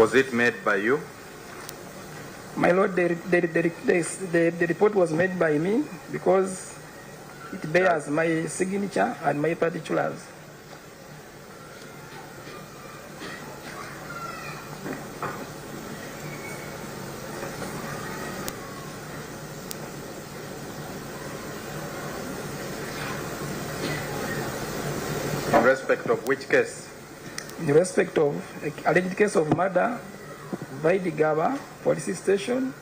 Was it made by you? My Lord, the report was made by me because it bears my signature and my particulars. In respect of which case? In respect of alleged case of murder by the GABA police station,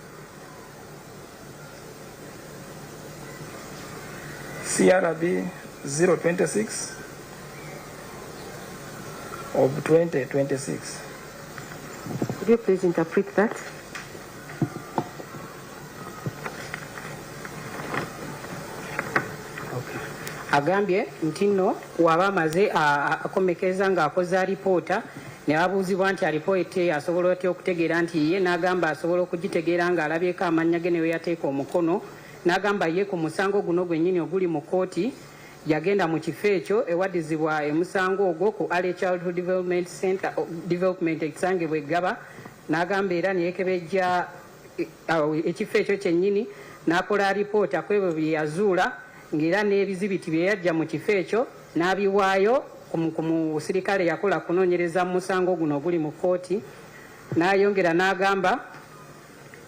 CRB 026 of 2026. Could you please interpret that? Agambye nti nno waba amaze akomekeza ng'akoze alipoota ne babuuzibwa nti alipoota asobola otya okutegeera nti ye n'agamba asobola okugitegeera ng'alabyeko amannya ge ne we yateeka omukono n'agamba ye ku musango guno gwennyini oguli mu kooti yagenda mu kifo ekyo ewaddizibwa emusango ogwo ku Early Childhood Development Center Development ekisangibwa eGaba n'agamba era ne yeekebejja ekifo ekyo kyennyini n'akola alipoota ku ebyo bye yazuula ng'era n'ebizibiti bye yajja mu kifo ekyo n'abiwaayo ku musirikale yakola kunoonyereza mu musango guno oguli mu kooti n'ayongera n'agamba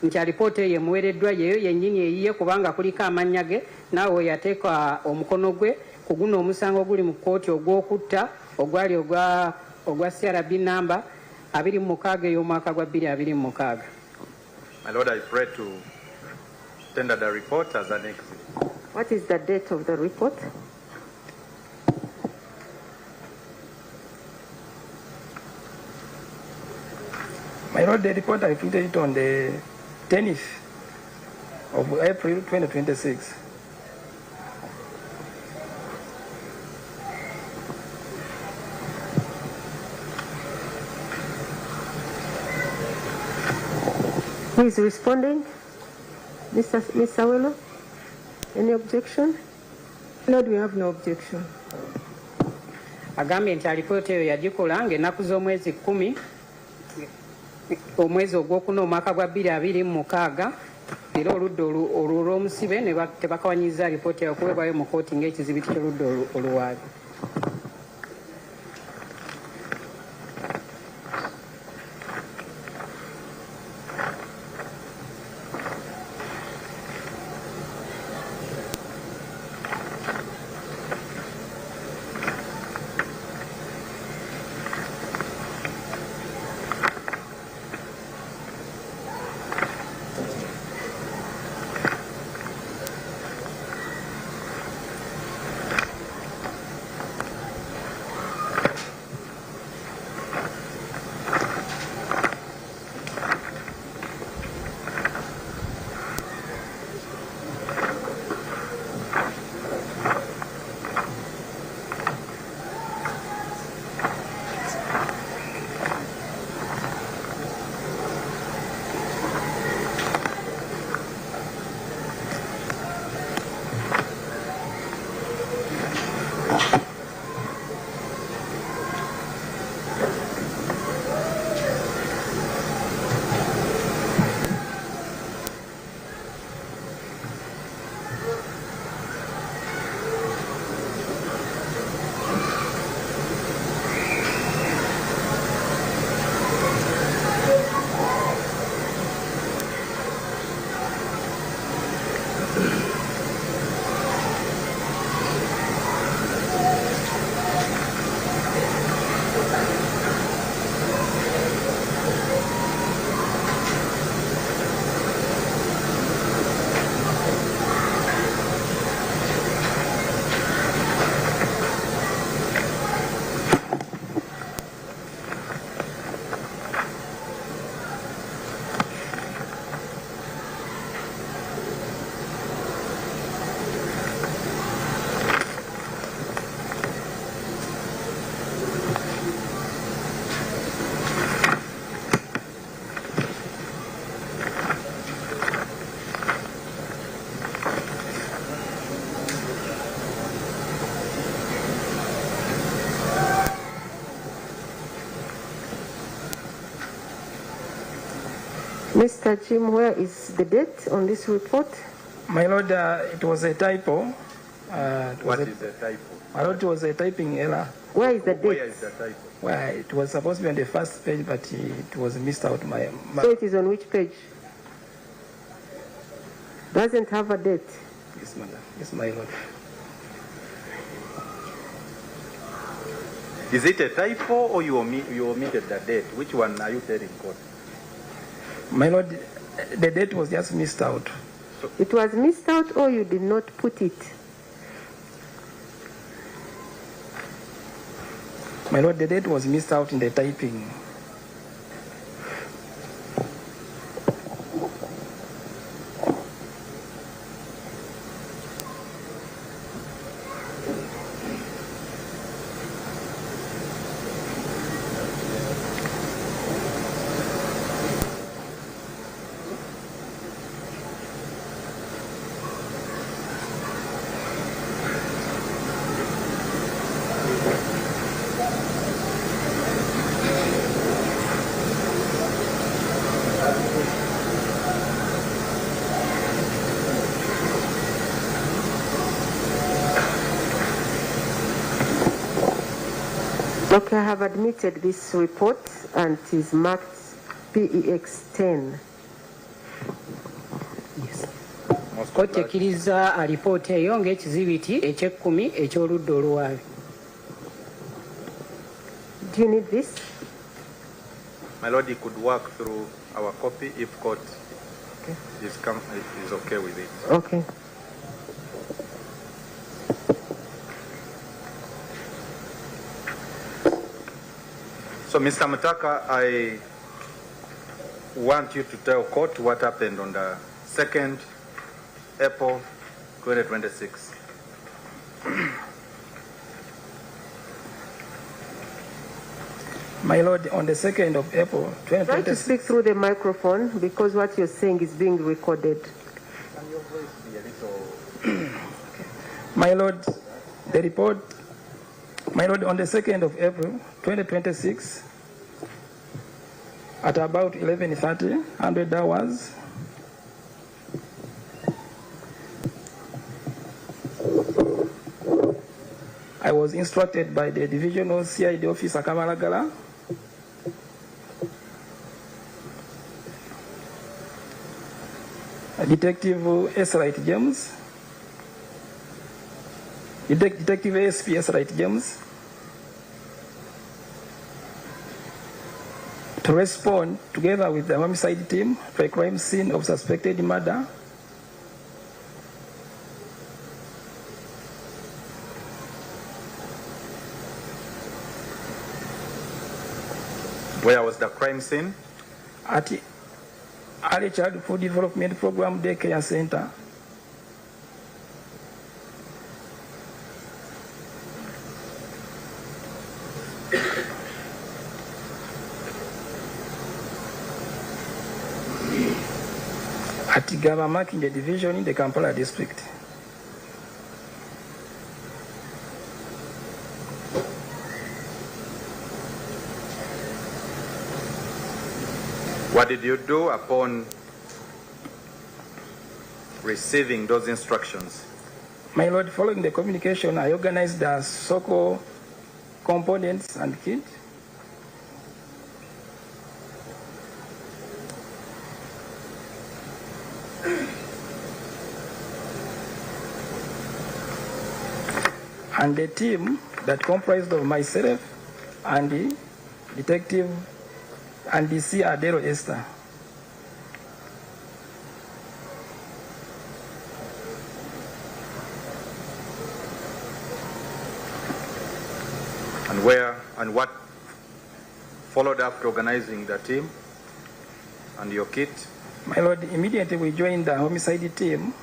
nti alipoota eyo emuweereddwa yeyo yennyini eyiye kubanga kuliko amannya ge naawe yateeka omukono gwe ku guno omusango oguli mu kooti ogw'okutta ogwali ogwa CRB namba 26 ey'omwaka gwa 2026. My Lord, I pray to tender the report as an exhibit. What is the date of the report? My Lord, the report I printed it on the 10th of April 2026. Who is responding? Ms. Okello? Any objection? Lord, we have no objection. Agambye nti alipoota eyo yagikola ng'ennaku z'omwezi 10 omwezi ogwokuna omwaka gwa 2026 era oludda olw'omusibe ne tebakawanyiza alipoota eyo okuweebwayo mu kooti ng'ekizibiti ky'oludda oluwaabi. Mr. Jim, where is the date on this report? My Lord, it was a typo. What is a typo? My Lord, it was a typing error. Where is the date? Where is the typo? Well, it was supposed to be on the first page, but it was missed out. So it is on which page? Doesn't have a date. Yes, madam. Yes, my Lord. Is it a typo or you omitted the date? Which one are you telling court? My Lord, the date was just missed out. It was missed out or you did not put it? My Lord, the date was missed out in the typing. Okay, I have admitted this report and it is marked PEX 10. Yes. Kkooti ekkiriza alipoota eyo ng'ekizibiti eky'ekkumi eky'oludda oluwaabi. Do you need this? My Lord, he could work through our copy if court is okay with it. Okay. So, Mr. Mutaka, I want you to tell court what happened on the 2nd April 2026. My Lord, on the 2nd of April Try to 2026. speak through the microphone because what you're saying is being recorded. Can your voice be a little... My Lord, the report, my Lord, on the 2nd of April 2026, at about 11:30, 100 hours, I was instructed by the Divisional CID Officer Kamalagala Detective S. Wright James, Detective ASP S. Wright James, to respond together with the homicide team to a crime scene of suspected murder Where was the crime scene? at Early Childhood Development Program Daycare Center. At GABA in the division in the Kampala district. What did you do upon receiving those instructions? My Lord, following the communication, I organized the SOCO components and kit. And the team that comprised of myself and the detective and the C. Adero Esther. And where and what followed after organizing the team and your kit? My Lord, immediately we joined the homicide team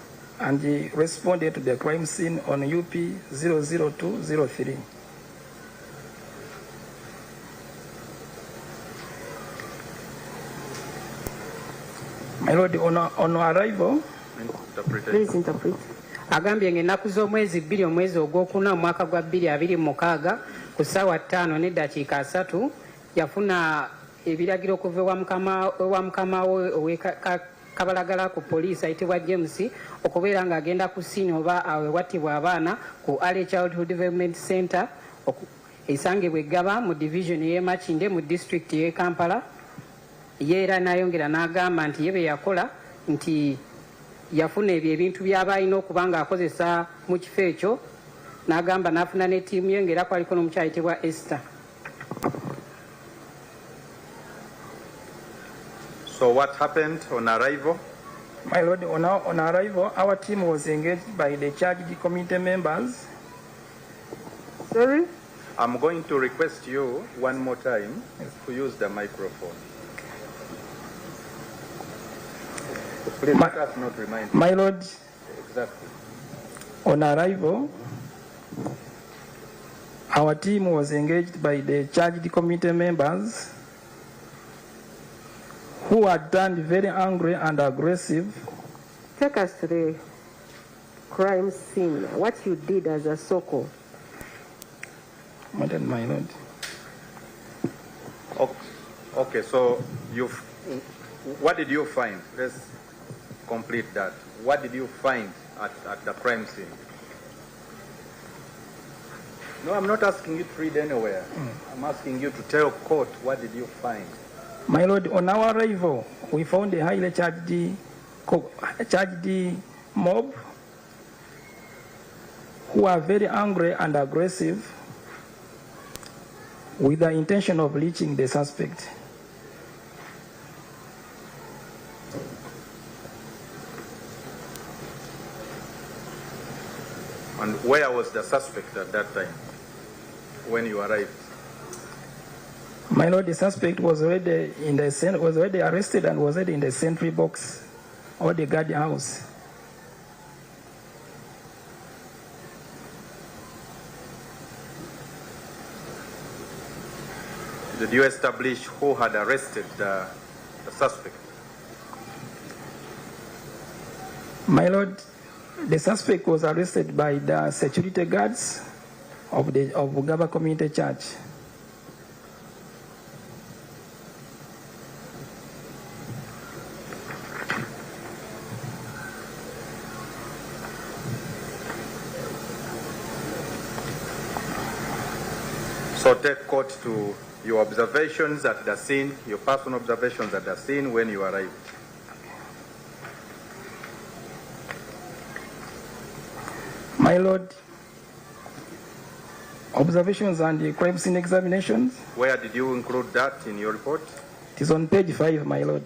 and responded to the crime scene on UP 00203. My Lord, on arrival, Please interpret. Agambye ng'ennaku z'omwezi 2 omwezi ogwokuna mu mwaka gwa 2026 ku ssaawa 5 n'eddakiika 3 yafuna ebiragiro okuva ewa mukama we ow'ekabalagala ku poliisi ayitibwa James okubeera ng'agenda ku ssiini oba awewattibwa abaana ku Early Childhood Development Center esangibwa eGaba mu division y'e Makinde mu district y'e Kampala. Ye era n'ayongera n'agamba nti ye bwe yakola nti yafuna ebyo ebintu by'aba alina okuba ng'akozesa mu kifo ekyo, n'agamba n'afuna ne ttiimu ye ng'era kwaliko n'omukyala ayitibwa Esther. So what happened on arrival? My Lord, on arrival, our team was engaged by the charged committee members. Sorry? I'm going to request you one more time to use the microphone. Please let us not remind you. My Lord, Exactly. on arrival, our team was engaged by the charged committee members who had turned very angry and aggressive. Take us to the crime scene. What you did as a SOCO. My Lord. Okay, so what did you find? Let's complete that. What did you find at the crime scene? No, I'm not asking you to read anywhere. I'm asking you to tell court what did you find. My Lord, on our arrival, we found a highly charged mob who are very angry and aggressive with the intention of lynching the suspect. And where was the suspect at that time when you arrived? My Lord, the suspect was already arrested and was already in the sentry box or the guard house. Did you establish who had arrested the suspect? My Lord, the suspect was arrested by the security guards of GABA Community Church. So take court to your observations at the scene, your personal observations at the scene when you arrived. My Lord, observations and the crime scene examinations. Where did you include that in your report? It is on page 5, my Lord.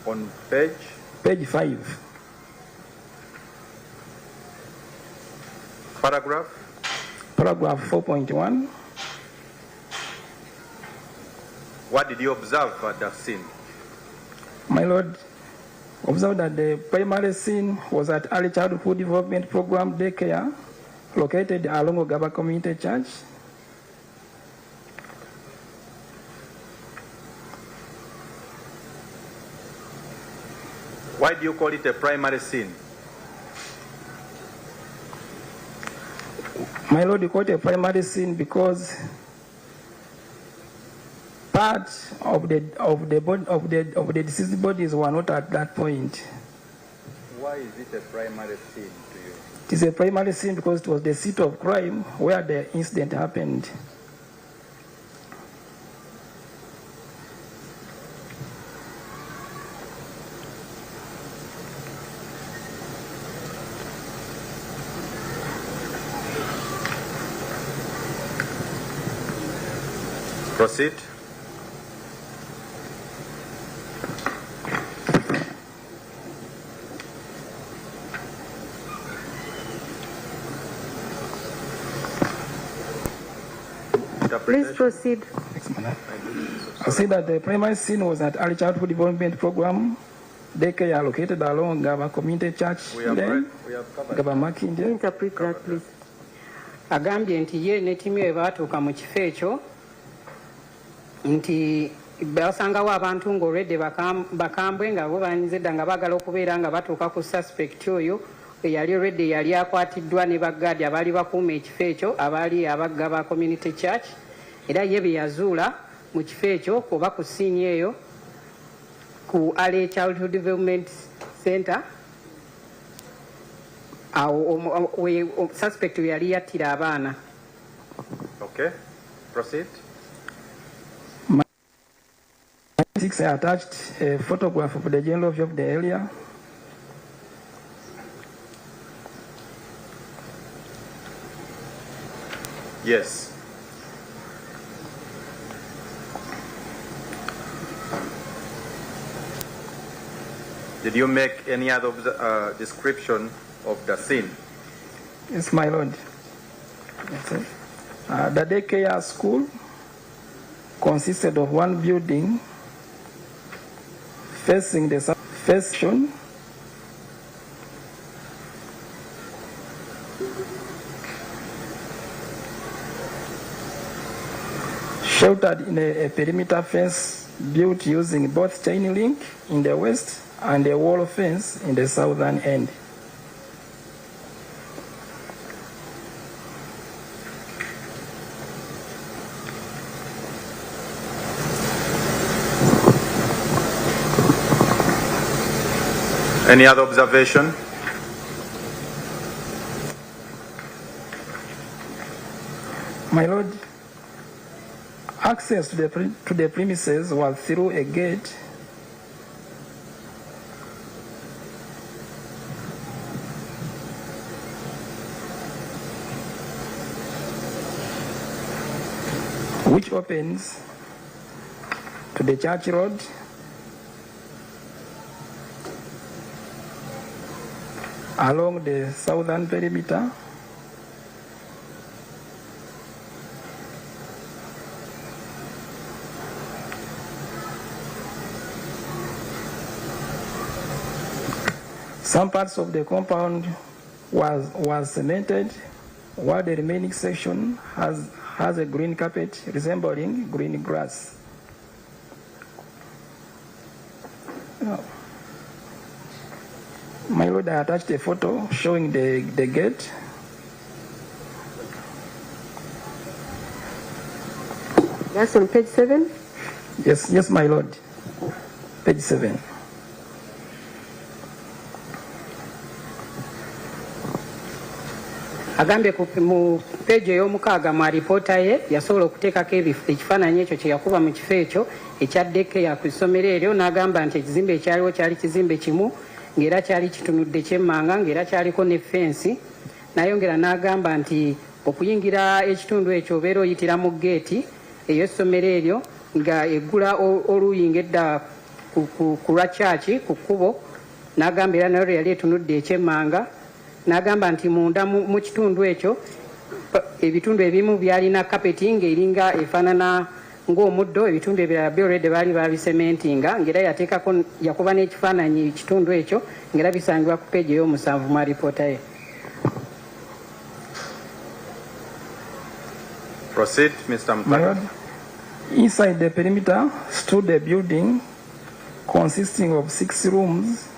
On page? Page 5. Paragraph? Paragraph 4.1. What did you observe at the scene? My Lord, observed that the primary scene was at Early Childhood Development Program daycare located along GABA Community Church. Why do you call it a primary scene? My Lord, you call it a primary scene because part of the deceased bodies were not at that point. Why is it a primary scene to you? It is a primary scene because it was the seat of crime where the incident happened. Proceed. Please proceed. I say that the primary scene was at Early Childhood Development Program daycare located along GABA Community Church. We have covered. GABA Makinde. Interpret that, please. Agambye nti ye ne ttiimu ye baatuuka mu kifo ekyo nti basangawo abantu ng'olwedde bakambwe nga bo balinze dda nga baagala okubeera nga batuuka ku suspect oyo eyali olwedde yali akwatiddwa ne baggaadi abaali bakuuma ekifo ekyo abaali abagga ba community church era ye bye yazuula mu kifo ekyo oba ku siini eyo ku Early Childhood Development Center suspect yali yattira abaana. Okay, proceed. I attached a photograph of the general view of the area. Yes. Did you make any other description of the scene? Yes, my lord. The daycare school consisted of one building facing the section. Sheltered in a perimeter fence built using both chain link in the west and a wall fence in the southern end. Any other observation? My lord, access to the premises was through a gate which opens to the church road along the southern perimeter. Some parts of the compound was cemented, while the remaining section has a green carpet resembling green grass. My lord, I attached a photo showing the gate. That's on page 7? Yes, my lord. Page 7. Agambye mu peegi ey'omukaaga mu alipoota ye yasobola okuteekako ekifaananyi ekyo kye yakuba mu kifo ekyo ekya daycare ku ssomero eryo n'agamba nti ekizimbe ekyaliwo kyali kizimbe kimu ng'era kyali kitunudde kyemmanga ng'era kyaliko ne fensi. N'ayongera n'agamba nti okuyingira ekitundu ekyo obeera oyitira mu geeti ey'essomero eryo nga eggula oluyinga edda ku lwa kyaki ku kkubo. N'agamba era nayo yali etunudde ekyemmanga. N'agamba nti munda mu kitundu ekyo ebitundu ebimu byalina kapeti ng'eringa efaanana ng'omuddo, ebitundu ebirala byolwedde baali babisementinga ng'era yateekako yakuba n'ekifaananyi ekitundu ekyo ng'era bisangibwa ku peegi ey'omusanvu mu alipoota ye. Proceed, Mr. Mutaka. Inside the perimeter stood a building consisting of 6 rooms,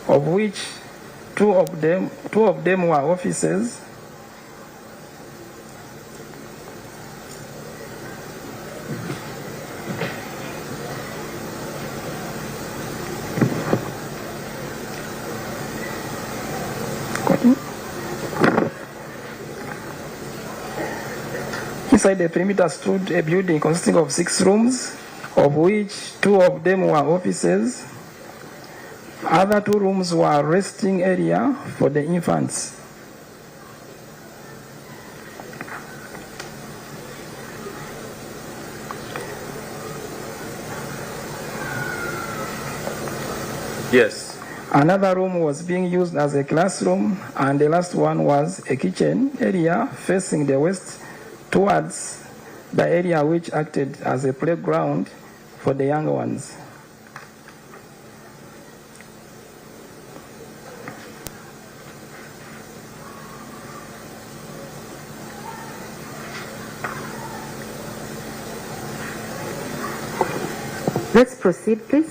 of which two of them were offices. Inside the perimeter stood a building consisting of 6 rooms, of which 2 of them were offices. Other 2 rooms were resting area for the infants. Yes. Another room was being used as a classroom, and the last one was a kitchen area facing the west towards the area which acted as a playground for the younger ones. Let's proceed, please.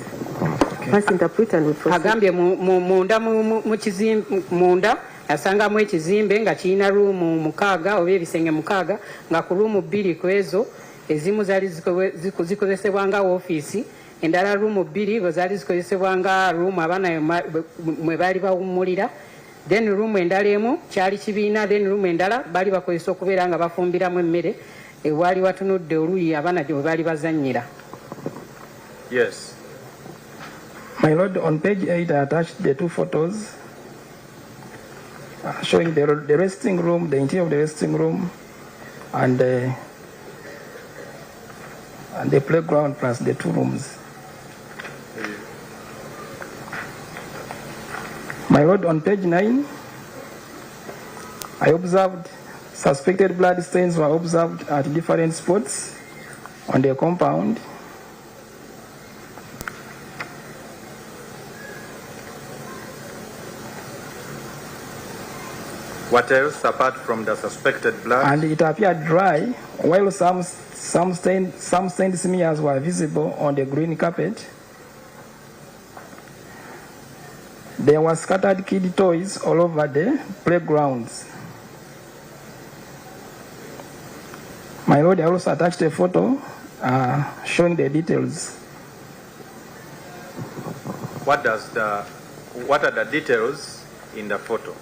First interpret and we proceed. Agambye munda yasangamu ekizimbe nga kirina ruumu 6 oba ebisenge 6 nga ku ruumu 2 ku ezo ezimu zaali zikozesebwa nga woofiisi, endala ruumu 2 bwe zaali zikozesebwa nga ruumu abaana mwe baali bawummulira, then ruumu endala emu kyali kibiina, then ruumu endala baali bakozesa okubeera nga bafumbiramu emmere ewaali watunudde oluuyi abaana gye bwe baali bazannyira. Yes. My Lord, on page 8, I attached the 2 photos showing the resting room, the interior of the resting room, and the playground plus the 2 rooms. My Lord, on page 9, I observed suspected blood stains were observed at different spots on the compound. What else apart from the suspected blood? And it appeared dry, while some stained smears were visible on the green carpet. There were scattered kid toys all over the playgrounds. My Lord, I also attached a photo showing the details. What are the details in the photo?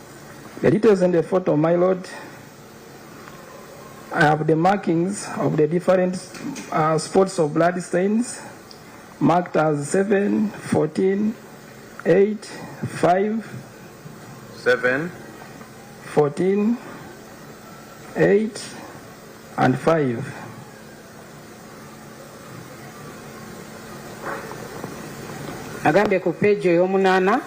The details in the photo, my Lord, I have the markings of the different spots of blood stains marked as 7, 14, 8, 5, 7, 14, 8, and 5. Agambye ku page ey'omunaana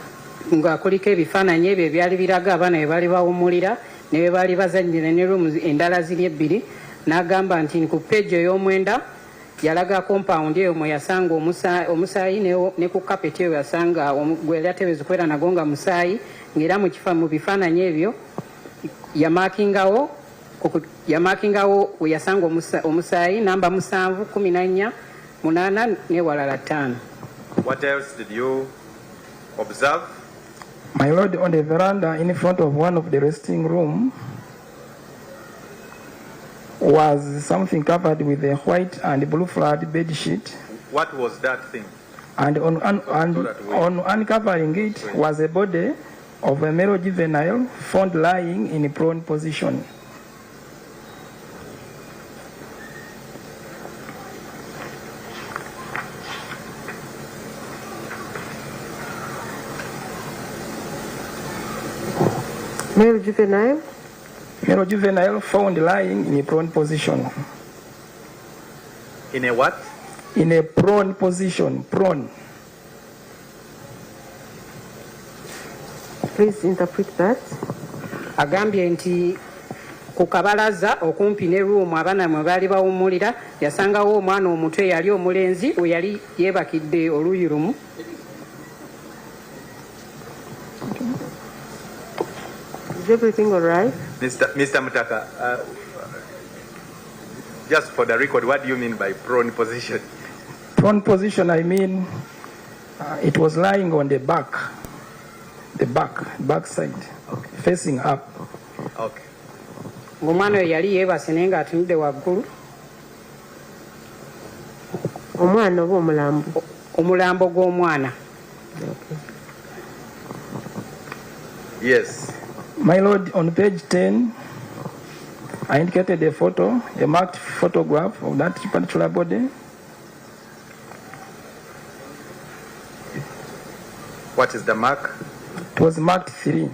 nga kuliko ebifaananyi ebyo ebyali biraga abaana bwe baali bawummulira ne bwe baali bazannyira ne ruumu endala ziri 2. N'agamba nti ku page ey'omwenda yalaga compound eyo mwe yasanga omusaayi ne ku kapeti eyo yasanga gwe yali ateebereza okubeera nago nga musaayi, ng'era mu bifaananyi ebyo yamaakingawo we yasanga omusaayi namba 7, 14, 8 ne walala 5. What else did you observe? My Lord, on the veranda in front of one of the resting room was something covered with a white and blue flowered bed sheet. What was that thing? And on uncovering it was a body of a male juvenile found lying in a prone position. Male juvenile? Male juvenile found lying in a prone position. In a what? In a prone position, prone. Please interpret that. Agambye nti ku kabalaza okumpi ne ruumu abaana mwe baali bawummulira yasangawo omwana omutwe yali omulenzi we yali yeebakidde oluuyi lumu. Is everything all right? Mr. Mutaka, just for the record, what do you mean by prone position? Prone position, I mean it was lying on the back side, okay, facing up. Okay. Omwana oyo yali yeebase naye ng'atunudde waggulu. Omwana oba omulambo? Omulambo gw'omwana. Yes. My Lord, on page 10, I indicated a photo, a marked photograph of that particular body. What is the mark? It was marked 3.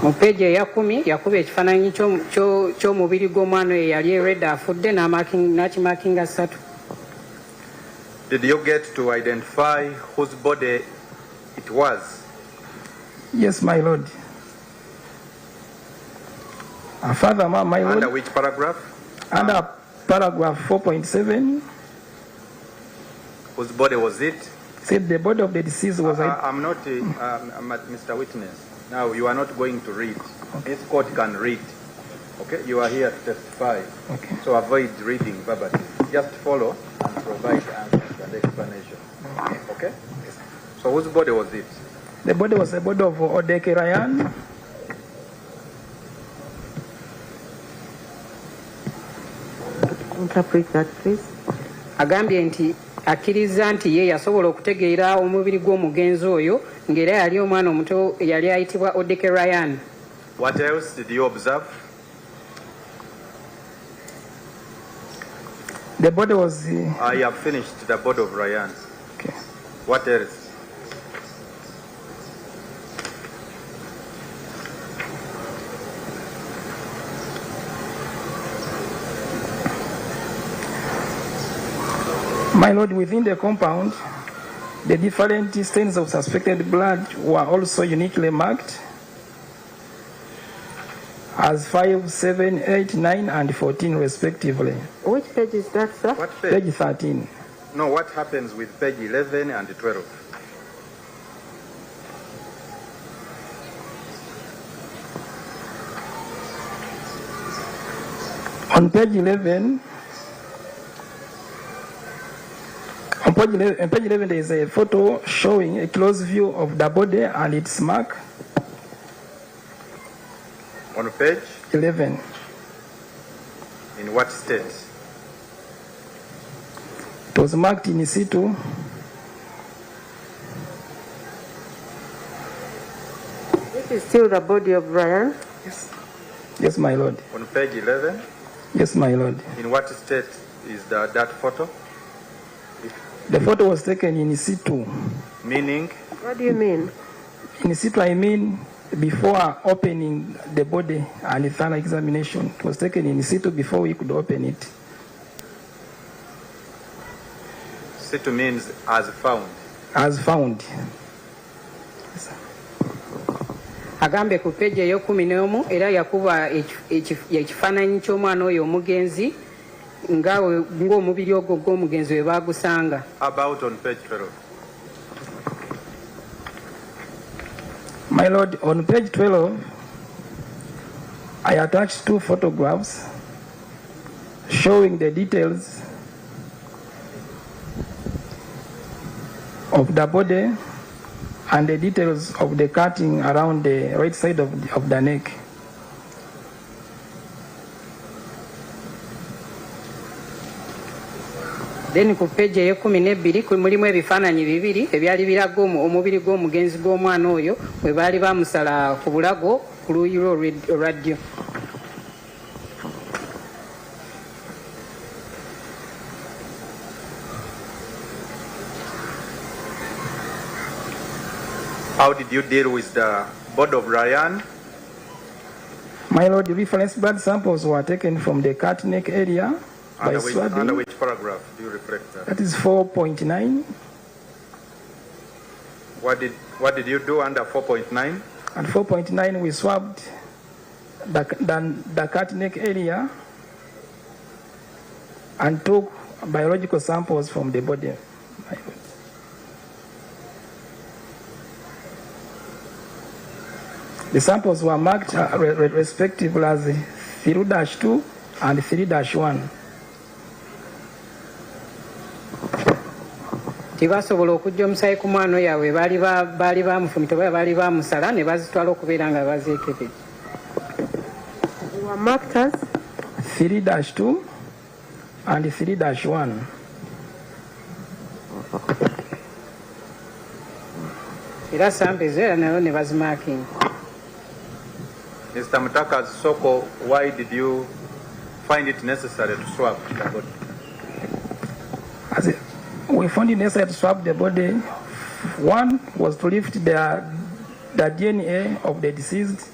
Mu peegi eya 10 yakuba ekifaananyi ky'omubiri gw'omwana oyo yali ereda afudde n'akimakinga 3. Did you get to identify whose body it was? Yes, my Lord. Further, my Lord. Under which paragraph? Under paragraph 4.7. Whose body was it? Said the body of the deceased was... I'm not, Mr. Witness. Now, you are not going to read. Okay. This court can read. Okay? You are here to testify. Okay. So avoid reading verbatim. Just follow and provide answers. and explanation. Okay? So whose body was it? The body was the body of Odeke Ryan. Interpret that, please. Agambye nti akkiriza nti ye yasobola okutegeera omubiri gw'omugenzi oyo ng'era yali omwana omuto yali ayitibwa Odeke Ryan. What else did you observe? The body was... I have finished the body of Ryan. Okay. What else? My lord, within the compound, the different stains of suspected blood were also uniquely marked as 5, 7, 8, 9, and 14 respectively. Which page is that, sir? What page? Page 13. No, what happens with page 11 and 12? On page 11, on page 11 there is a photo showing a close view of the body and its mark. On page? 11. In what state? It was marked in situ. This is still the body of Ryan. Yes. Yes, my lord. On page 11? Yes, my lord. In what state is that photo? The photo was taken in situ. Meaning? What do you mean? In situ, I mean before opening the body and thorough examination. It was taken in situ before we could open it. Situ means as found. As found. Agambe ku page eyo 11 era yakuba ekifaananyi ky'omwana oyo omugenzi ng'omubiri ogwo gw'omugenzi we baagusanga. About on page 12. My lord, on page 12, I attached 2 photographs showing the details of the body and the details of the cutting around the right side of the neck. Then ku page eyo 12 mulimu ebifaananyi bibiri ebyali biraga omubiri gw'omugenzi gw'omwana oyo bwe baali bamusala ku bulago ku luuyi lw'olwaddyo. How did you deal with the body of Ryan? My lord, the reference blood samples were taken from the cut neck area by swabbing. Under which paragraph do you reflect that? That is 4.9. What did you do under 4.9? At 4.9, we swabbed the cut neck area and took biological samples from the body. The samples were marked respectively as 3-2 and 3-1. Tibasobola okujja omusaayi ku mwana yaabwe baali bamufumita oba baali bamusala ne bazitwala okubeera nga bazeekebera. They were marked as 3-2 and 3-1. Era samples era nayo ne bazimaakinga. Mr. Mutaka's Soko, why did you find it necessary to swab the body? We found it necessary to swab the body. One was to lift the DNA of the deceased,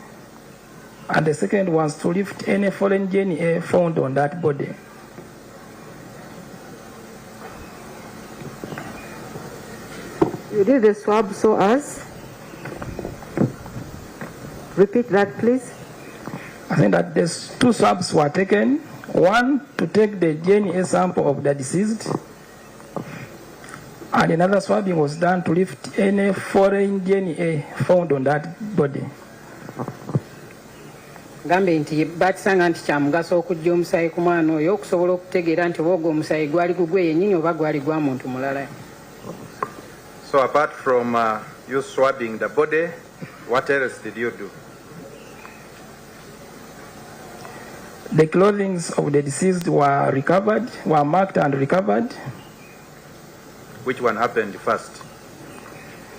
and the second was to lift any foreign DNA found on that body. you did the swab so as? Repeat that, please. I think that there's 2 swabs were taken. One to take the DNA sample of the deceased, and another swabbing was done to lift any foreign DNA found on that body. Gambe nti bakisanga nti kya mugaso okujja omusaayi ku mwana oyo okusobola okutegeera nti oba ogwo omusaayi gwali gugwe yennyini oba gwali gwa muntu mulala. So apart from you swabbing the body, what else did you do? The clothing of the deceased were recovered, were marked and recovered. Which one happened first?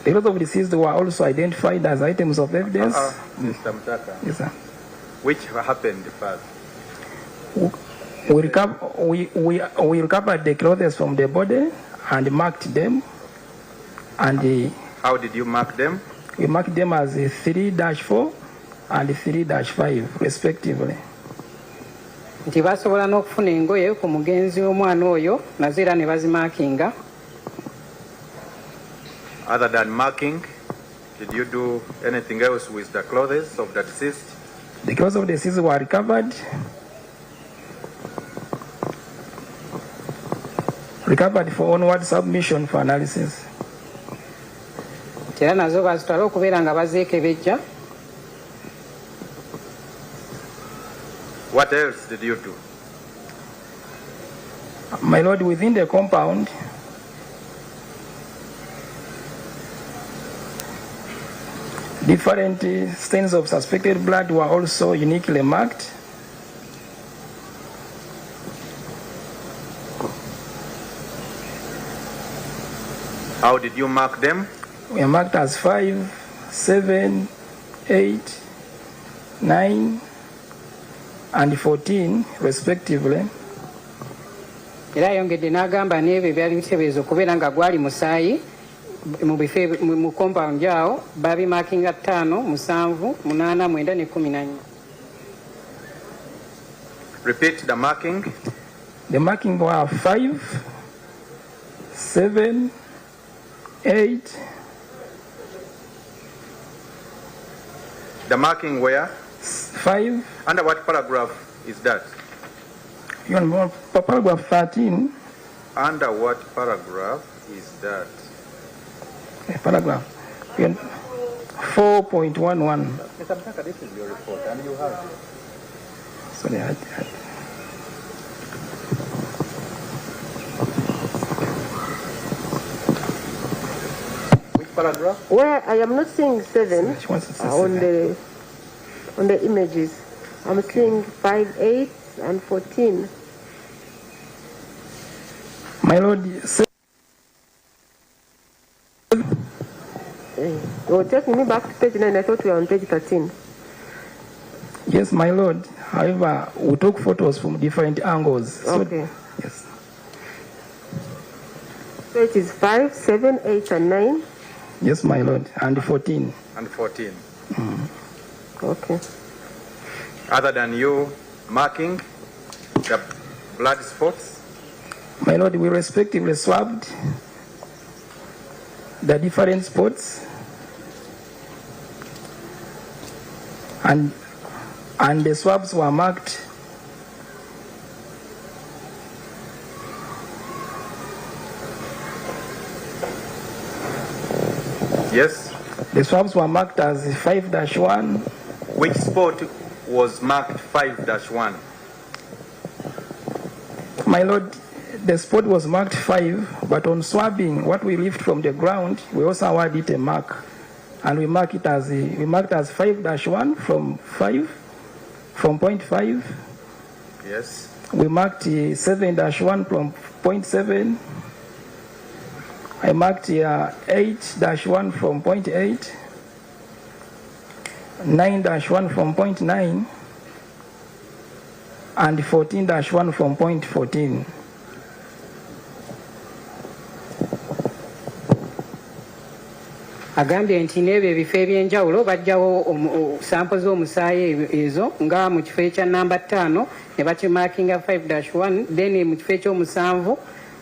The clothes of the deceased were also identified as items of evidence. Mr. Mutaka. Yes, sir. Which happened first? We recovered the clothes from the body and marked them. And how did you mark them? We marked them as 3-4 and 3-5, respectively. Nti basobola n'okufuna engoye ku mugenzi w'omwana oyo nazo era ne bazimarkinga. Other than marking, did you do anything else with the clothes of the deceased? The clothes of the deceased were recovered for onward submission for analysis. Era nazo bazitwala okubeera nga bazeekebejja. What else did you do? My Lord, within the compound, different stains of suspected blood were also uniquely marked. How did you mark them? We are marked as 5, 7, 8, 9, and 14, respectively. Era yongedde n'agamba n'ebyo ebyali biteebereza okubeera nga gwali musaayi mu bifo mu compound awo babimarkinga 5, 7, 8, 9 ne 14. Repeat the marking. The marking were 5, 7, 8. The marking where? 5. Under what paragraph is that? You want paragraph 13? Under what paragraph is that? Paragraph 4.11. Mr. Mutaka, this is your report, and you have it. Sorry, Which paragraph? Where I am not seeing 7 on the images. I'm seeing 5, 8, and 14. My Lord, You're taking me back to page 9. I thought we were on page 13. yes, my Lord. However, we took photos from different angles. So, Okay. yes. So it is 5, 7, 8, and 9. Yes, my Lord. And 14. And 14. Okay. Other than you marking the blood spots? My Lord, we respectively swabbed the different spots and the swabs were marked. Yes. The swabs were marked as 5-1. Which spot was marked 5-1? My Lord, the spot was marked 5, but on swabbing, what we lift from the ground, we also award it a mark, and we marked it as 5-1 from 0.5. Yes. We marked 7-1 from 0.7. I marked 8-1 from 0.8. 9-1 from 0.9. And 14-1 from 0.14. Agambye nti n'ebyo ebifo ebyenjawulo bajjawo sampo z'omusaayi ezo nga mu kifo ekya namba 5 ne bakimarkinga 5-1, then mu kifo ekyomusanvu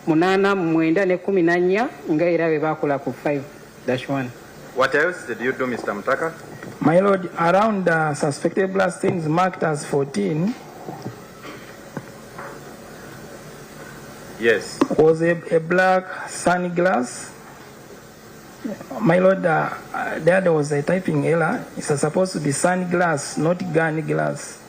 8, 9 ne 14 nga era bwe baakola ku 5-1. What else did you do, Mr. Mutaka? My Lord, around the suspected blood stains marked as 14, yes, was a black sunglass. My Lord, there was a typing error. It's supposed to be sunglass, not gun glass.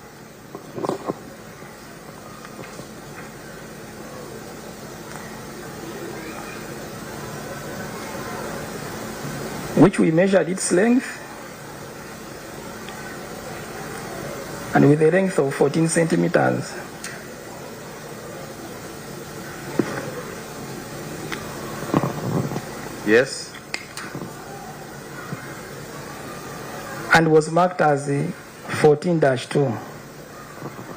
which we measured its length, and with a length of 14 centimeters. Yes. And was marked as 14-2.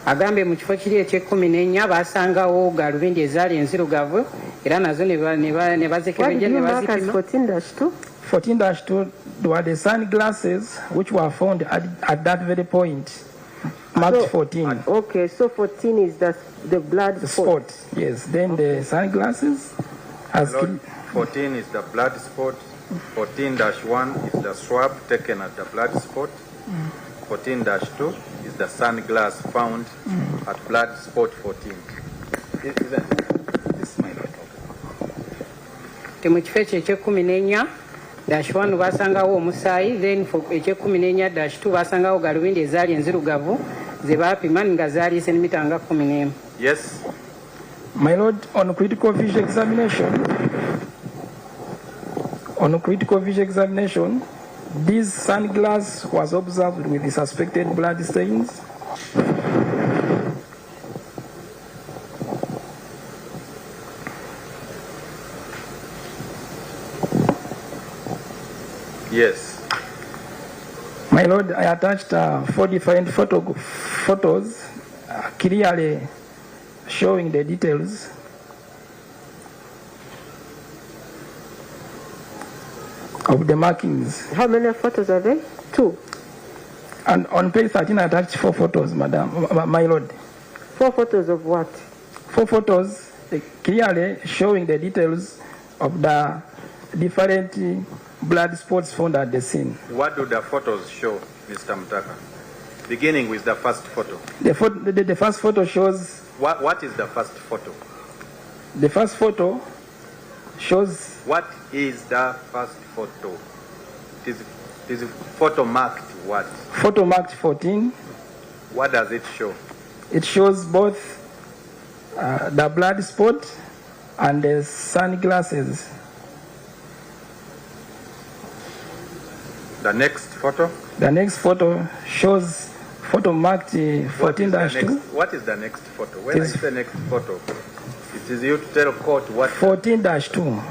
Agambye mu kifo kiri eky'e14 basangawo galubindi ezaali enzirugavu era nazo ne bazikebejja ne bazipima. 14-2? 14-2 were the sunglasses which were found at that very point, marked 14. Okay, so 14 is the blood spot. Yes, then the sunglasses as 14 is the blood spot. 14-1 is the swab taken at the blood spot. 14-2 is the sunglass found at blood spot 14. Isn't it? This is my note. Mu kifo ekyo eky'e14-1 basangawo omusaayi, then eky'e14-2 basangawo galubindi ezaali enzirugavu ze baapima nga zaali sentimita nga 11. Yes. My Lord, on critical visual examination, this sunglass was observed with the suspected blood stains. Yes. My Lord, I attached 4 different photos clearly showing the details. Of the markings. How many photos are there? 2. And on page 13, I attached 4 photos, Madam, my Lord. 4 photos of what? 4 photos clearly showing the details of the different blood spots found at the scene. What do the photos show, Mr. Mutaka? Beginning with the first photo. The first photo shows... What is the first photo? The first photo shows... What is the first photo? It is photo marked what? Photo marked 14. What does it show? It shows both the blood spot and the sunglasses. The next photo? The next photo shows photo marked 14-2. What is the next photo? When is the next photo? It is you to tell court what? 14-2.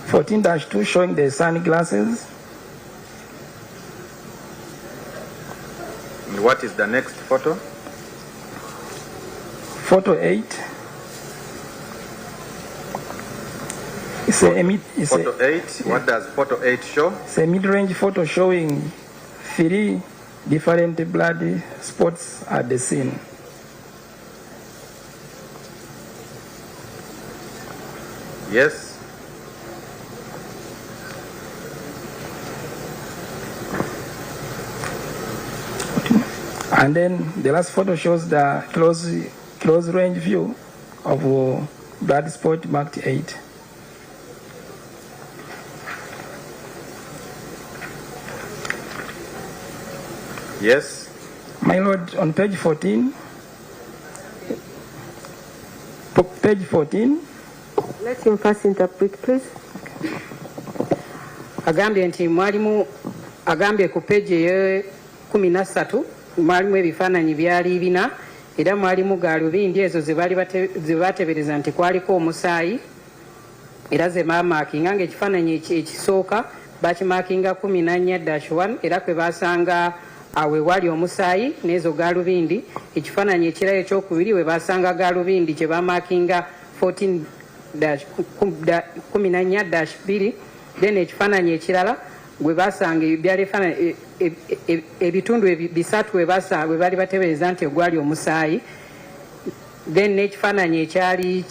14-2 showing the sunglasses. And what is the next photo? Photo 8. Photo 8. What does photo 8 show? It's a mid-range photo showing 3 different blood spots at the scene. Yes. And then the last photo shows the close range view of blood spot marked 8. Yes. My Lord, on page 14. Page 14. Let him first interpret, please. Agambye nti mwalimu agambye ku page ye 13 mwalimu ebifaananyi byali bina era mwalimu galubindi ezo ze batebereza nti kwaliko omusaayi era ze baamaakinga ng'ekifaananyi ekisooka bakimaakinga 14-1 era kwe basanga awe wali omusaayi n'ezo galubindi. Ekifaananyi ekirala ekyokubiri we basanga galubindi kye baamaakinga 14-14-2 then ekifaananyi ekirala gwe basanga byali ebitundu bisatu we bali batebereza nti ogwali omusaayi then n'ekifaananyi ekyali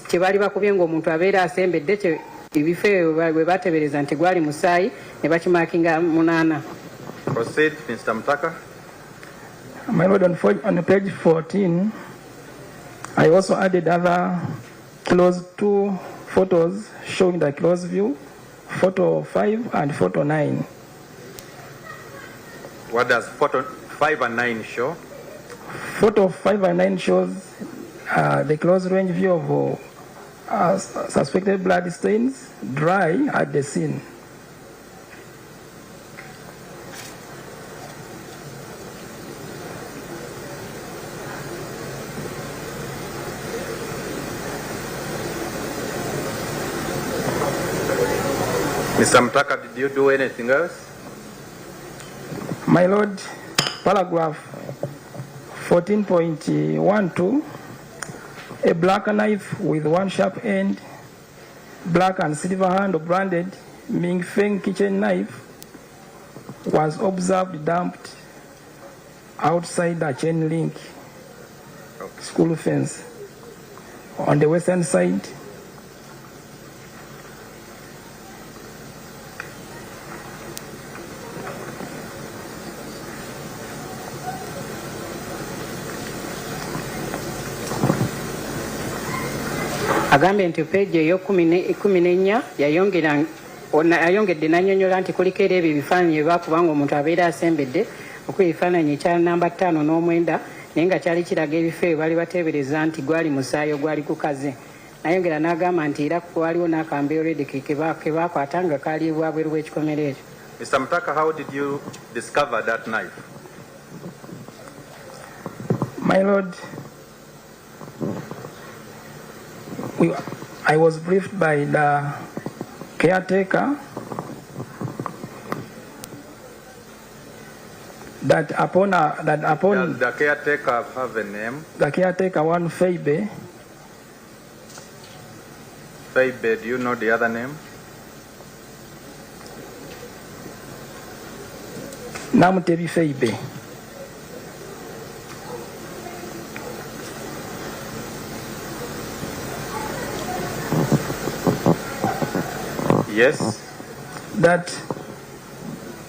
kye bali bakubye ng'omuntu abeera asembedde ebifo we batebereza nti gwali musaayi ne bakimaakinga 8. Proceed, Mr. Mutaka. My Lord, on page 14, I also added other close 2 photos showing the close view, photo 5 and photo 9. What does photo 5 and 9 show? Photo 5 and 9 shows the close range view of suspected blood stains dry at the scene. Mr. Mtaka, did you do anything else? My Lord, paragraph 14.12, a black knife with one sharp end, black and silver handle branded Ming Feng kitchen knife was observed dumped outside the chain link school fence on the western side. Agambye nti page eyo 14 yayongedde n'annyonnyola nti kuliko era ebyo ebifaananyi bye baakuba ng'omuntu abeera asembedde okuba ebifaananyi ekya namba 5 n'omwenda naye nga kyali kiraga ebifo ebyo baali bateebereza nti gwali musaayi ogwali gukaze. Nayongera n'agamba nti era waliwo n'akambeerede ke baakwata nga kaali bwabweru bw'ekikomero ekyo. Mr. Mtaka, how did you discover that knife? My Lord, I was briefed by the caretaker that upon Does the caretaker have a name? The caretaker one Feibe. Feibe, do you know the other name? Namutebi Feibe. Yes. That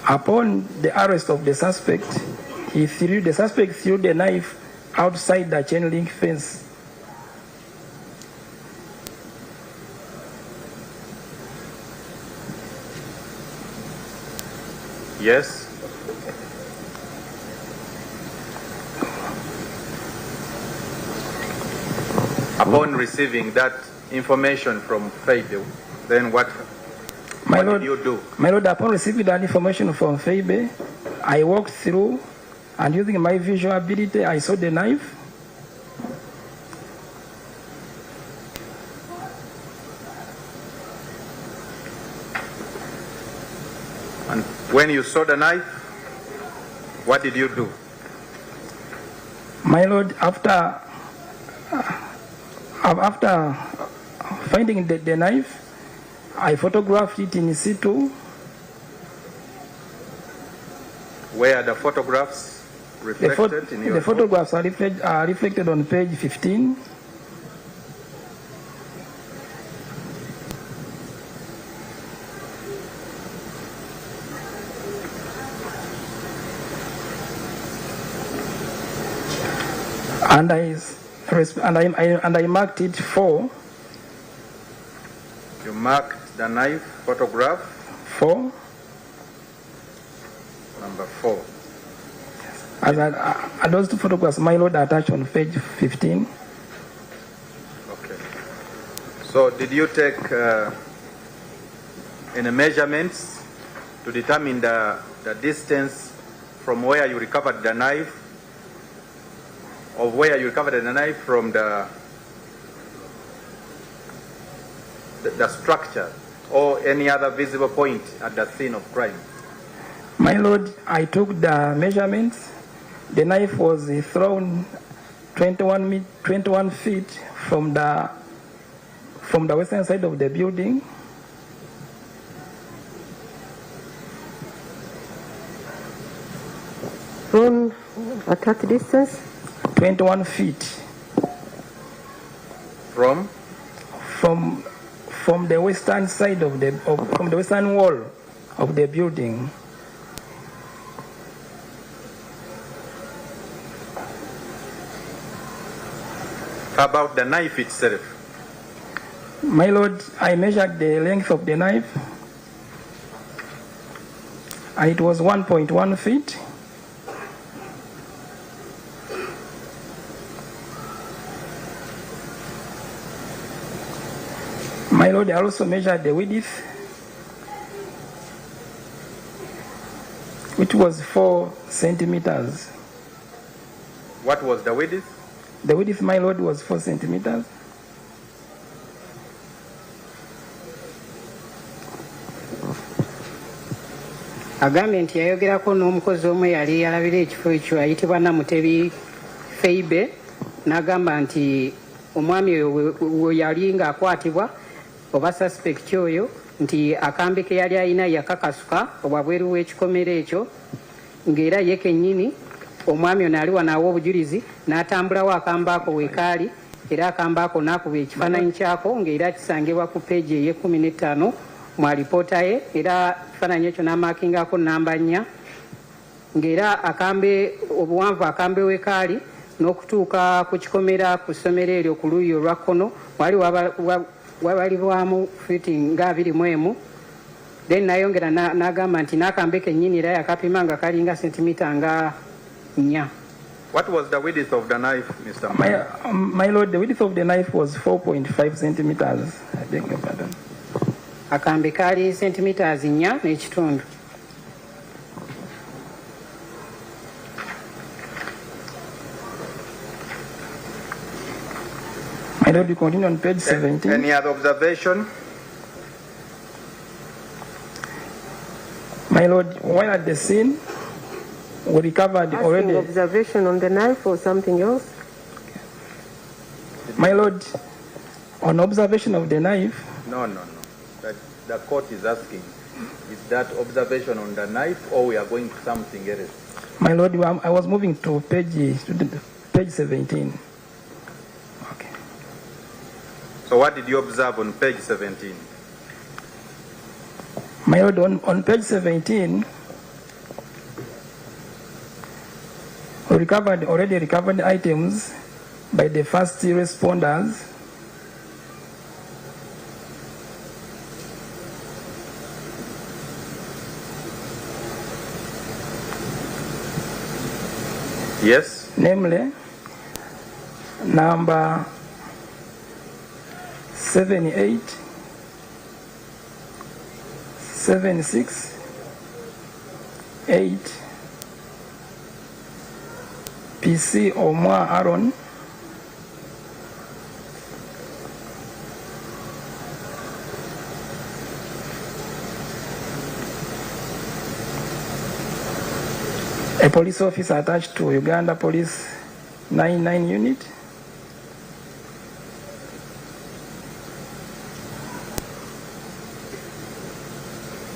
upon the arrest of the suspect, the suspect threw the knife outside the chain link fence. Yes. Upon receiving that information from Feibe, then what did you do? My Lord, upon receiving that information from Feibe, I walked through and using my visual ability, I saw the knife. And when you saw the knife, what did you do? My Lord, after finding the knife, I photographed it in situ. Where the photographs reflected in your The photographs are reflected on page 15. And I marked it 4. You marked the knife photograph 4. Number 4. And those two photographs, my Lord, are attached on page 15. Okay. So did you take any measurements to determine the distance from where you recovered the knife, of where you recovered the knife from the structure or any other visible point at the scene of crime? My Lord, I took the measurements. The knife was thrown 21 feet from the western side of the building. From at what distance? 21 feet. From the western side from the western wall of the building. How about the knife itself? My Lord, I measured the length of the knife, and it was 1.1 feet. My lord, I also measured the width, which was 4 centimeters. What was the width? The width, my lord, was 4 centimeters. Agambye nti yayogerako n'omukozi omu yali yalabira ekifo ekyo ayitibwa Namutebi Feibe n'agamba nti omwami oyo yali ng'akwatibwa oba suspect oyo nti akambe ke yali alina yakakasuka obwabweru w'ekikomera ekyo ng'era ye kennyini omwami ono ali wanaawo obujulizi n'atambulawo akambe ako weekaali era akambe ako n'akuba ekifaananyi kyako ng'era kisangibwa ku peegi ey'e15 mu alipoota ye era ekifaananyi ekyo n'amaakingako nnamba 4 ng'era akambe obuwanvu akambe weekaali n'okutuuka ku kikomera ku ssomero eryo ku luuyi olwa kkono wali wabalibwamu fiti nga 21 then nayongera n'agamba nti n'akambe kennyini era yakapima nga kalinga sentimita nga 4. What was the width of the knife, Mr. My lord, the width of the knife was 4.5 centimeters. I beg your pardon. Akambe kali centimeters 4 n'ekitundu. My lord, we continue on page 17. Any other observation? My lord, while at the scene, we recovered already. Observation on the knife or something else? My lord, on observation of the knife. No. The court is asking, is that observation on the knife or we are going to something else? My lord, I was moving to page 17. Okay. So what did you observe on page 17? My lord, on page 17, we already recovered items by the first responders. Yes. Namely, number 78, 76, 8, PC Omwa Aaron, a police officer attached to Uganda Police 99 unit.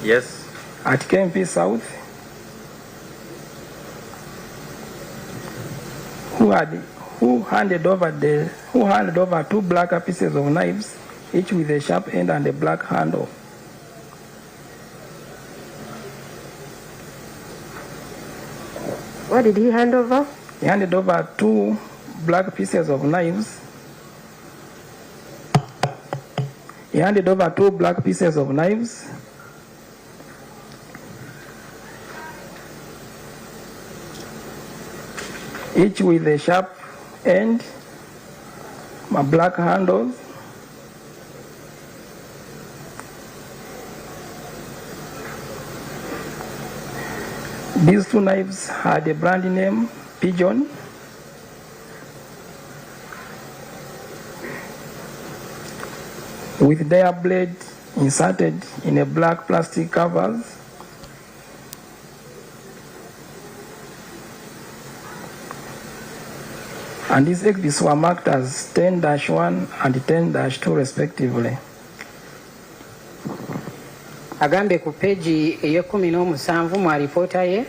Yes. At KMP South, who handed over 2 black pieces of knives, each with a sharp end and a black handle. What did he hand over? He handed over 2 black pieces of knives. He handed over 2 black pieces of knives. Each with a sharp end, black handles. These 2 knives had a brand name, Pigeon. With their blade inserted in a black plastic covers. And these exhibits were marked as 10-1 and 10-2 respectively. Agambe ku peegi ey'e17 mu alipoota ye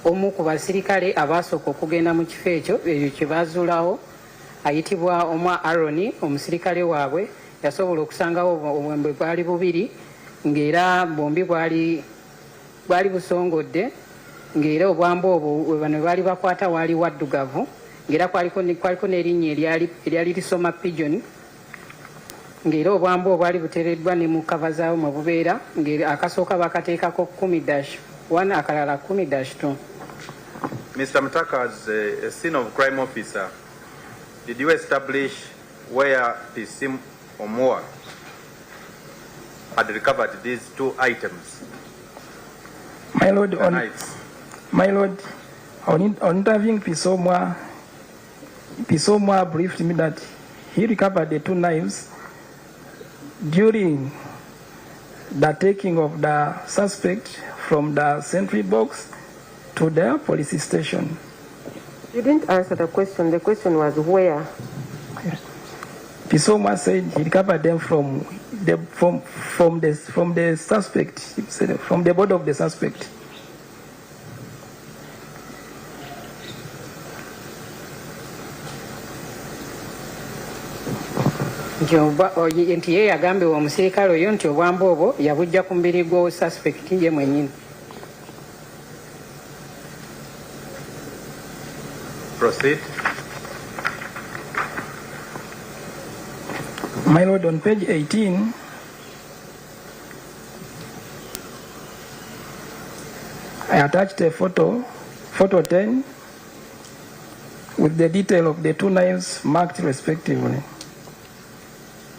omu ku basirikale abaasooka okugenda mu kifo ekyo kye baazuulawo ayitibwa Omwa Aaron, omusirikale waabwe yasobola okusangawo obwembwe bwali bubiri ng'era bombi bwali busongodde ng'era obwambu obwo bano baali bakwata waali waddugavu ng'era kwaliko n'erinnya eryali lisoma Pigeon ng'era obwambu obwali buteereddwa ne mu kava zaawo mwe bubeera ng'era akasooka bakateekako 10-1 akalala 10-2. Mr. Mutaka, as a scene of crime officer, did you establish where PC Omwa had recovered these two items. My Lord, The knives. My Lord, on interviewing Pisomwa briefed me that he recovered the two knives during the taking of the suspect from the sentry box to the police station. You didn't answer the question. The question was where? Pisomwa said he recovered them from the suspect, from the body of the suspect. Nti ye yagambye omusirikale oyo nti obwamba obwo yabujja ku mubiri gwo suspect ye mwennyini. Proceed. My Lord, on page 18, I attached a photo 10, with the detail of the two knives marked respectively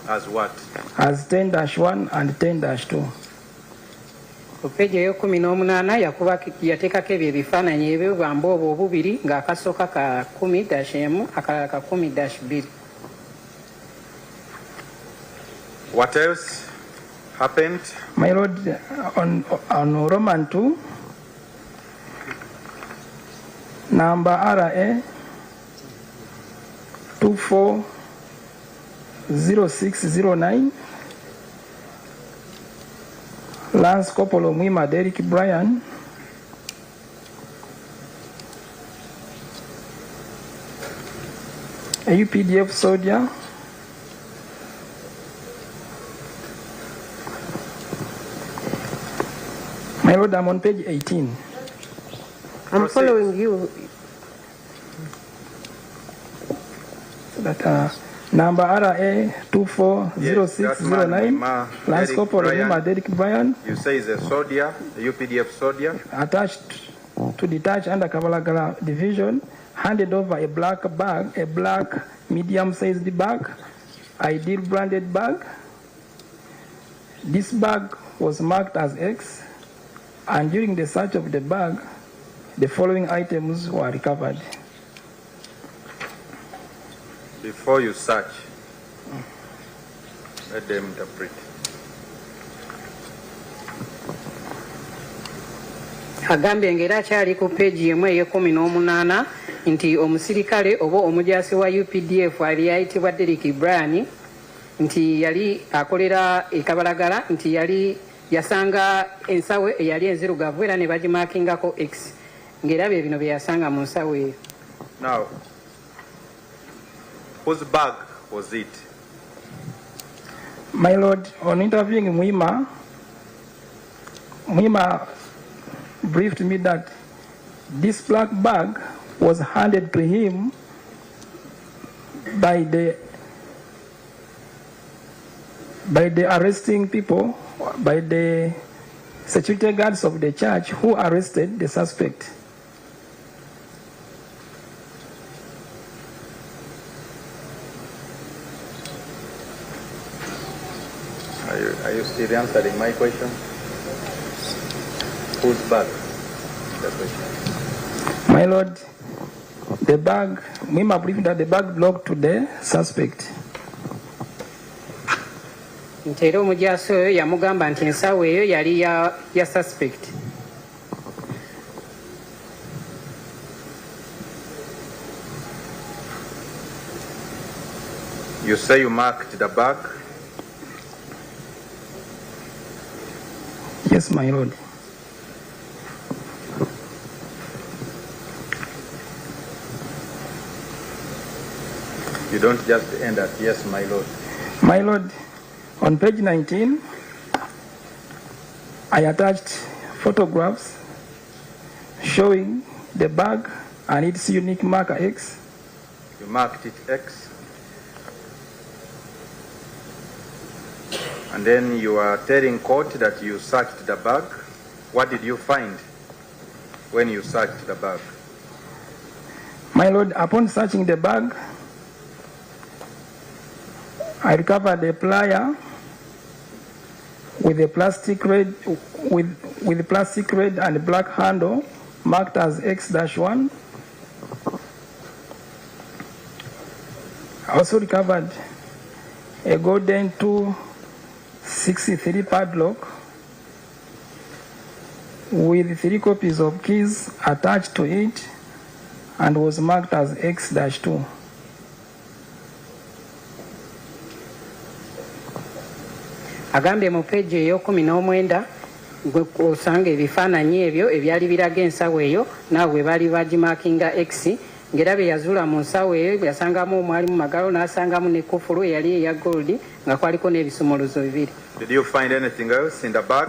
As what? as 10-1 and 10-2. Ku peegi ey'okumin'omunaana yateekako ebyo ebifaananyi ebyo bwamba obwo obubiri ng'akasooka ka 10-1 akalala ka 10-2. What else happened? My Lord, on Roman 2, number RA 240609, Lance Corporal Mwima Derek Bryan, a UPDF soldier, my Lord, I'm on page 18. I'm following you. That number RA 240609, Lance Corporal Mwima Derek Bryan. You say he's a soldier, a UPDF soldier. Attached to detached under Kabalagala division, handed over a black bag, a black medium-sized bag, ideal branded bag. This bag was marked as X, and during the search of the bag, the following items were recovered. Before you search, let them interpret. Agambye ng'era akyali ku peegi emu ey'okumin'omunaana nti omusirikale oba omujaasi wa UPDF ali ayitibwa Derek Bryan nti yali akolera e Kabalagala nti yali yasanga ensawe eyali enzirugavu era ne bagimaakingako X ng'era bye bino bye yasanga mu nsawe eyo. Now, whose bag was it? My Lord, on interviewing Mwima briefed me that this black bag was handed to him by the arresting people, by the security guards of the church who arrested the suspect. Are you still answering my question? Whose bag? The question. My Lord, the bag, Mwima briefed that the bag belonged to the suspect. Nti era omujaasi oyo yamugamba nti ensawo eyo yali ya suspect. You say you marked the bag? Yes, my Lord. You don't just end at yes, my lord. My Lord, on page 19, I attached photographs showing the bag and its unique marker X. You marked it X. And then you are telling court that you searched the bag. What did you find when you searched the bag? My Lord, upon searching the bag, I recovered a plier with with a plastic red and black handle marked as X-1. I also recovered a golden 263 padlock with 3 copies of keys attached to it and was marked as X-2. Agambye mu page ey'okumin'omwenda osanga ebifaananyi ebyo ebyali biraga ensawo eyo naawe baali bagimakinga X ng'era bye yazuula mu nsawo eyo yasangamu omwali mu magalo n'asangamu ne kufulu eyali eya gold nga kwaliko n'ebisumuluzo bibiri. Did you find anything else in the bag?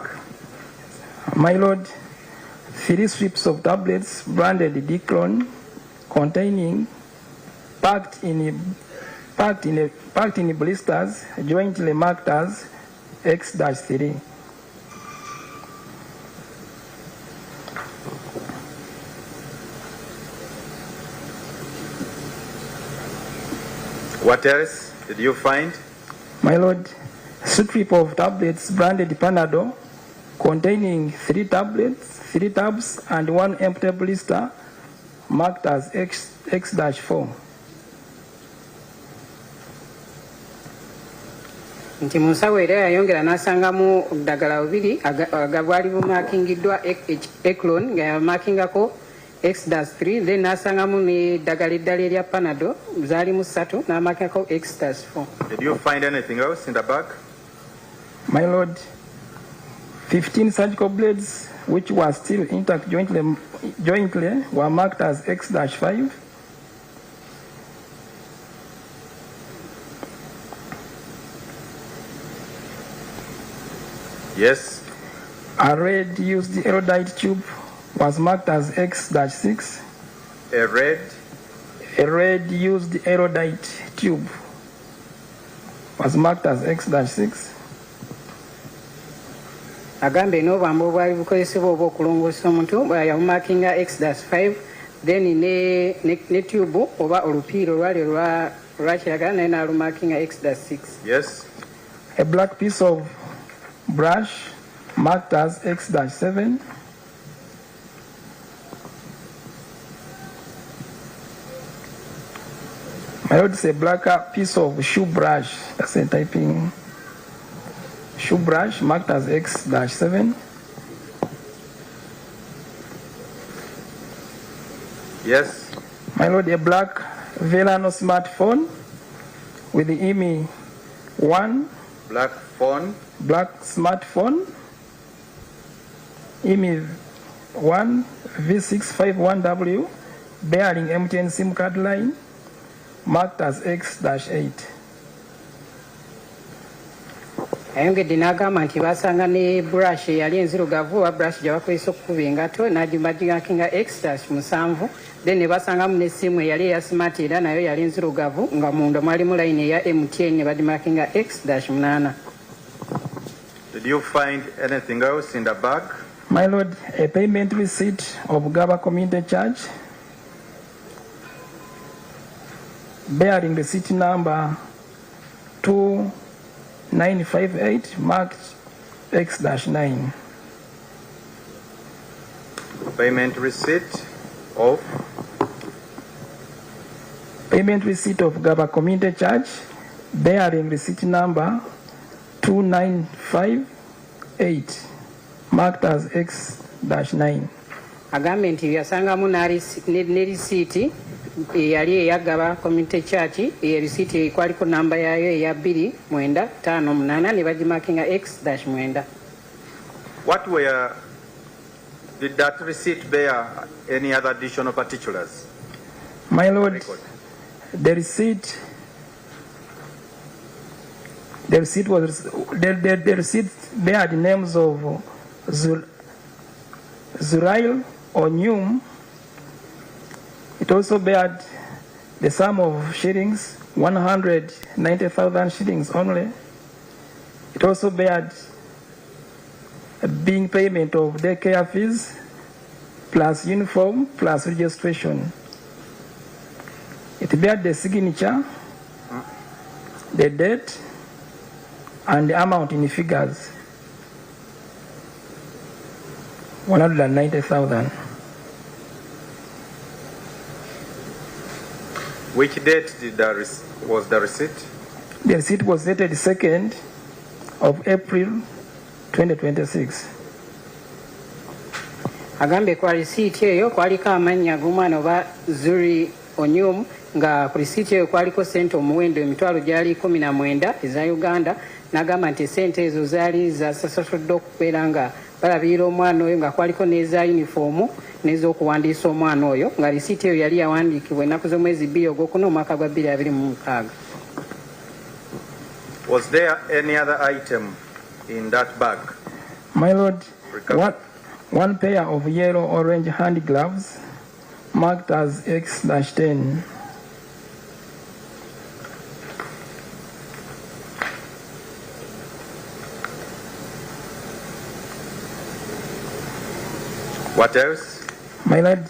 My lord, 3 strips of tablets branded Diclon containing packed in blisters jointly marked as X-3. What else did you find? My lord, strip of tablets branded Panadol containing 3 tablets, 3 tabs, and 1 empty blister marked as X-4. Nti mu nsawo era yayongera n'asangamu ddagala bubiri agabwali bumakingiddwa Eklon nga yamakingako X-3, then n'asangamu n'eddagala eddala erya Panado zaalimu 3 n'amakingako X-4. Did you find anything else in the bag? My lord, 15 surgical blades which were still intact jointly were marked as X-5. Yes. A red used erudite tube was marked as X-6. A red used erudite tube was marked as X-6. Agambe n'obwambo obwali bukozesebwa oba okulongoosa omuntu yabumakinga X-5, then ne tube oba olupiira olwali olwa kiragala naye n'alumakinga X-6. Yes. A black piece of brush marked as X-7. My lord, it's a black piece of shoe brush. That's a typing shoe brush marked as X-7. Yes. My lord, a black Velano smartphone with the IMI 1. Black smartphone, IMI 1 V651W, bearing MTN SIM card line, marked as X-8. Ayongedde n'agamba nti basanga ne brush eyali enzirugavu oba brush gye bakozesa okukuba engato n'agimakinga X-7, then ne basangamu n'essimu eyali eya smart era nayo yali enzirugavu nga munda mwalimu line eya MTN ne bagimakinga X-8. Did you find anything else in the bag? My lord, a payment receipt of GABA community charge bearing receipt number 2958 marked X-9. Payment receipt of GABA community charge bearing receipt number 2958 marked as X-9. Agambe nti yasangamu ne risiiti eyali eya GABA community church erisiiti kwaliko namba yayo eya 2958 ne bagimakinga X-9. Did that receipt bear any other additional particulars? My lord, the receipt bear the names of Zurail or Newm. It also bared the sum of shillings, 190,000 shillings only. It also bared a being payment of daycare fees plus uniform plus registration. It bared the signature, the date, and the amount in figures. 190,000. Which date was the receipt? The receipt was dated 2nd of April 2026. Agambe kwa receipt eyo kwaliko amannya g'omwana oba Zuri Onyum nga ku receipt eyo kwaliko ssente omuwendo emitwalo gyali 19 eza Uganda, n'agamba nti ssente ezo zaali zasasudde okubeera nga balabirira omwana oyo nga kwaliko n'eza uniform n'ez'okuwandiisa omwana oyo, nga receipt eyo yali yawandiikibwa ennaku z'omwezi 2 Ogwokuna omwaka gwa 2026. Was there any other item in that bag? My Lord, one pair of yellow-orange hand gloves marked as X-10. What else? My Lord,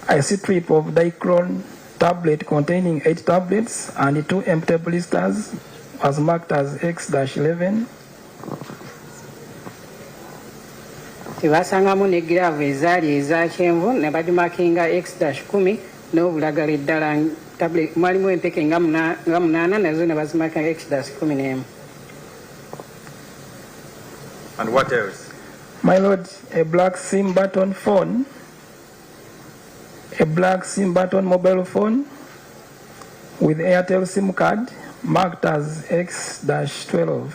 a strip of diclone tablet containing 8 tablets and 2 empty blisters was marked as X-11. Tibasangamu ne glove ezaali eza kyenvu ne bagimakinga X-10 n'obulagala eddala tablet mwalimu empeke nga 8 nazo ne bazimakinga X-11. And what else? My Lord, a black SIM button phone, a black SIM button mobile phone with Airtel SIM card marked as X-12.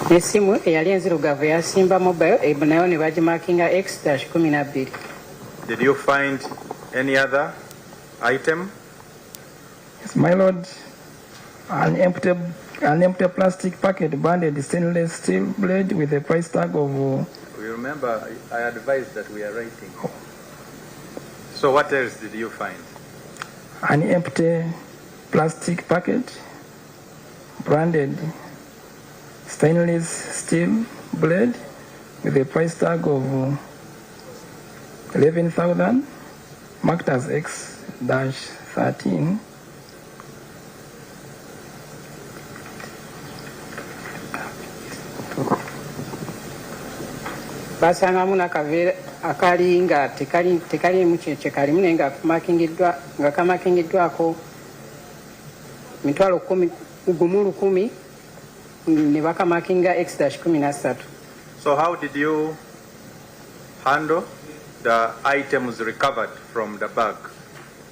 Esimu eyali enzirugavu eya Simba Mobile nayo ne bagimakinga X-12. Did you find any other item? Yes, my Lord, an empty plastic packet banded stainless steel blade with a price tag of... You remember, I advised that we are writing. So what else did you find? An empty plastic packet branded stainless steel blade with a price tag of 11,000 marked as X-13. Basangamu n'akaveera akali nga tekalimu kye kalimu naye nga kamakingiddwako mitwalo 10,000 ne bakamakinga X-13. So how did you handle the items recovered from the bag?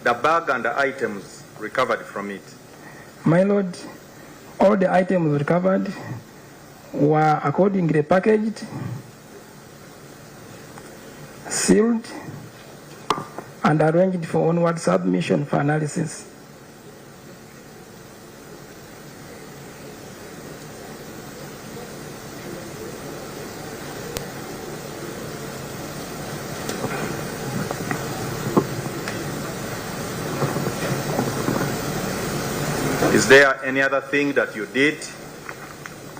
The bag and the items recovered from it. My Lord, all the items recovered were accordingly packaged, sealed, and arranged for onward submission for analysis. Is there any other thing that you did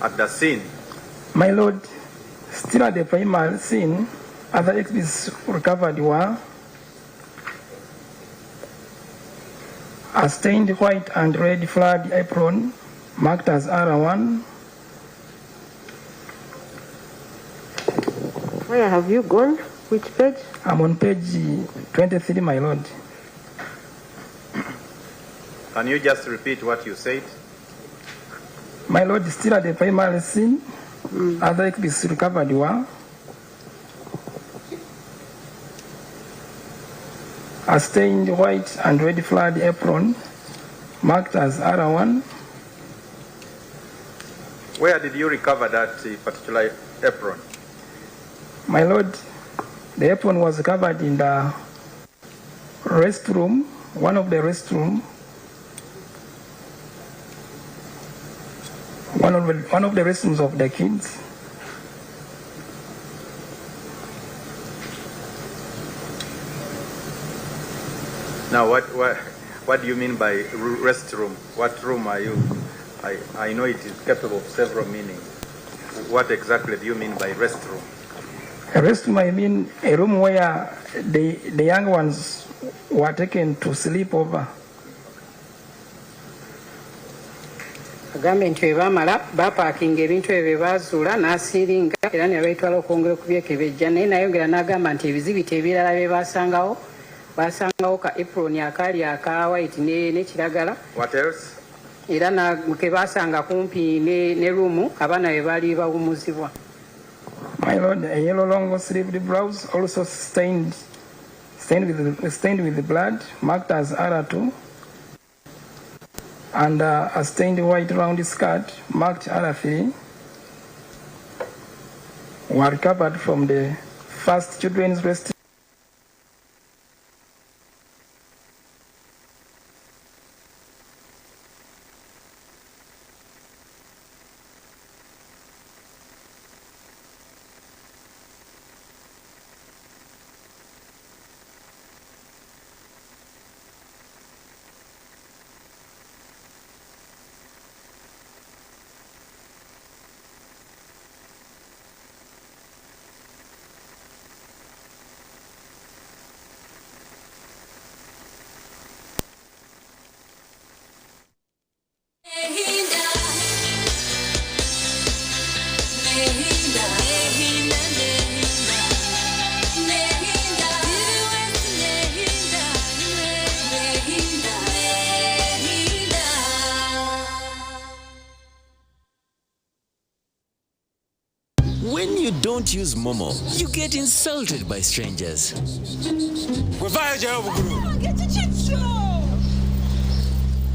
at the scene? My Lord, still at the primary scene, other exhibits recovered were a stained white and red flag apron marked as R1. Where have you gone? Which page? I'm on page 23, my Lord. Can you just repeat what you said? My Lord, still at the primary scene, other exhibits recovered were a stained white and red flag apron marked as R1. Where did you recover that particular apron? My Lord, the apron was covered in the restroom, one of the restrooms. One of the restrooms of the kids. Now, what do you mean by restroom? What room are you? I know it is capable of several meanings. What exactly do you mean by restroom? A restroom, I mean a room where the young ones were taken to sleep over. Agambye nti bamala bapakinga ebintu ebyo bazuula n'asiringa era ne bayitwala okwongera okubyekebejja naye nayongera n'agamba nti ebizibiti ebirala bye basangawo ka apron akaali aka white ne kiragala. What else? Era ke basanga kumpi ne rumu abaana be baali bawumuzibwa. My lord, a yellow long-sleeved blouse also stained with blood, marked as R2, and a stained white round skirt, marked R3, were recovered from the first children's rest. When you don't use Momo, you get insulted by strangers.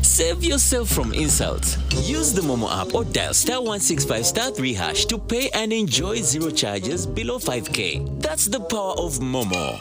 Save yourself from insults. Use the Momo app or dial *165*3# to pay and enjoy zero charges below 5K. That's the power of Momo.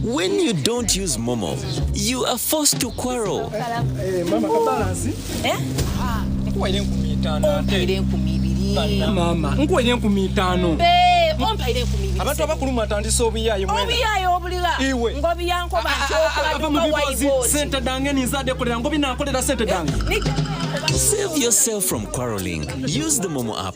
When you don't use Momo, you are forced to quarrel. Mama, kabalansi. Nkuwa ile 15. Mama, nkuwa ile 15. Ompa ile 15. Abantu abakuluma atandisa obiyayo mwena. Obiyayo obuliga. Iwe. Ngobi yanko ba sente dange nizade kolera ngobi nakolera sente dange. Save yourself from quarreling. Use the Momo app